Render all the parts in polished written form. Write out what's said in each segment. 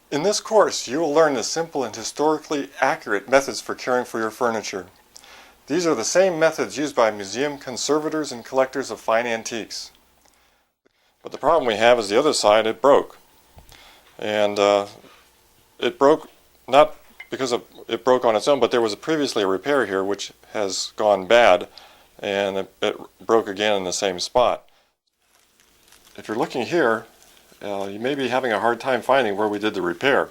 In this course, you will learn the simple and historically accurate methods for caring for your furniture. These are the same methods used by museum conservators and collectors of fine antiques. But the problem we have is the other side. It broke. And it broke not because it broke on its own, but there was previously a repair here which has gone bad, and it broke again in the same spot. If you're looking here, you may be having a hard time finding where we did the repair,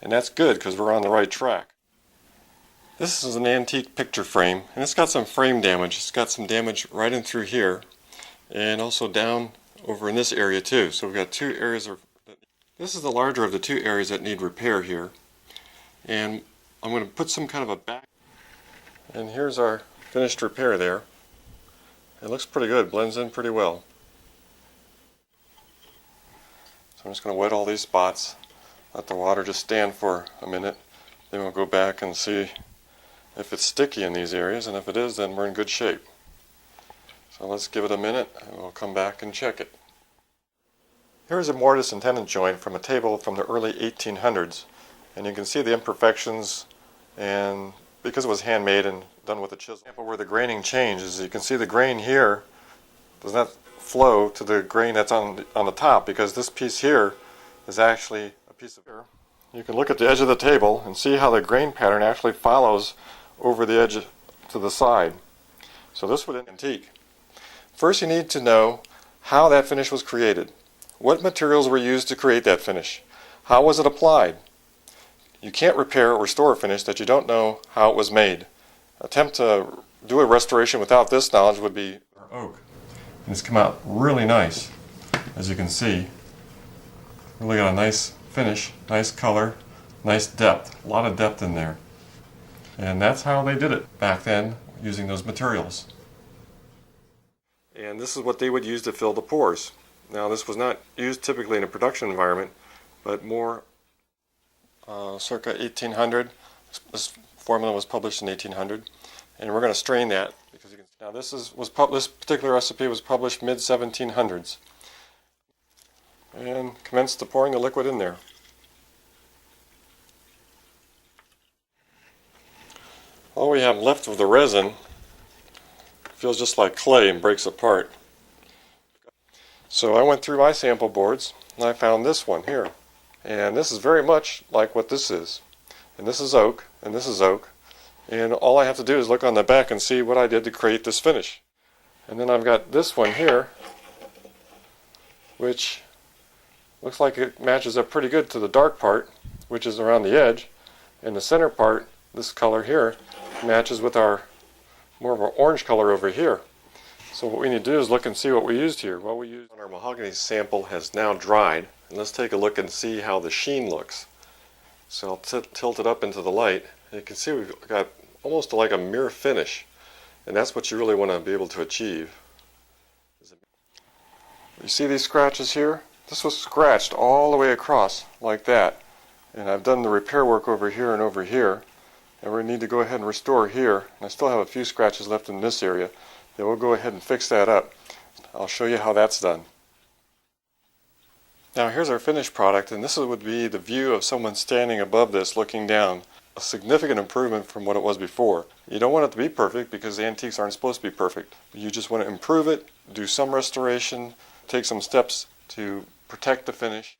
and that's good because we're on the right track. This is an antique picture frame, and it's got some frame damage. It's got some damage right in through here, and also down over in this area too. So we've got two areas. This is the larger of the two areas that need repair here, and I'm going to put some kind of a back. And here's our finished repair there. It looks pretty good, blends in pretty well. So I'm just going to wet all these spots, let the water just stand for a minute, then we'll go back and see if it's sticky in these areas, and if it is, then we're in good shape. So let's give it a minute and we'll come back and check it. Here's a mortise and tenon joint from a table from the early 1800s, and you can see the imperfections, and because it was handmade and done with a chisel. Where the graining changes, you can see the grain here does not flow to the grain that's on the top, because this piece here is actually a piece of air. You can look at the edge of the table and see how the grain pattern actually follows over the edge to the side. So this would be antique. First you need to know how that finish was created. What materials were used to create that finish? How was it applied? You can't repair or restore a finish that you don't know how it was made. Attempt to do a restoration without this knowledge would be oak. And it's come out really nice, as you can see. Really got a nice finish, nice color, nice depth, a lot of depth in there. And that's how they did it back then, using those materials. And this is what they would use to fill the pores. Now this was not used typically in a production environment, but more circa 1800. This formula was published in 1800, and we're going to strain that because you can. Now this particular recipe was published mid 1700s, and commence to pouring the liquid in there. All we have left of the resin feels just like clay and breaks apart. So I went through my sample boards and I found this one here. And this is very much like what this is. And this is oak, and this is oak. And all I have to do is look on the back and see what I did to create this finish. And then I've got this one here, which looks like it matches up pretty good to the dark part, which is around the edge. And the center part, this color here, matches with our more of an orange color over here. So what we need to do is look and see what we used here. What we used on our mahogany sample has now dried, and let's take a look and see how the sheen looks. So I'll tilt it up into the light, and you can see we've got almost like a mirror finish, and that's what you really want to be able to achieve. You see these scratches here? This was scratched all the way across like that, and I've done the repair work over here and over here, and we need to go ahead and restore here, and I still have a few scratches left in this area. Then we'll go ahead and fix that up. I'll show you how that's done. Now here's our finished product, and this would be the view of someone standing above this looking down. A significant improvement from what it was before. You don't want it to be perfect because antiques aren't supposed to be perfect. You just want to improve it, do some restoration, take some steps to protect the finish.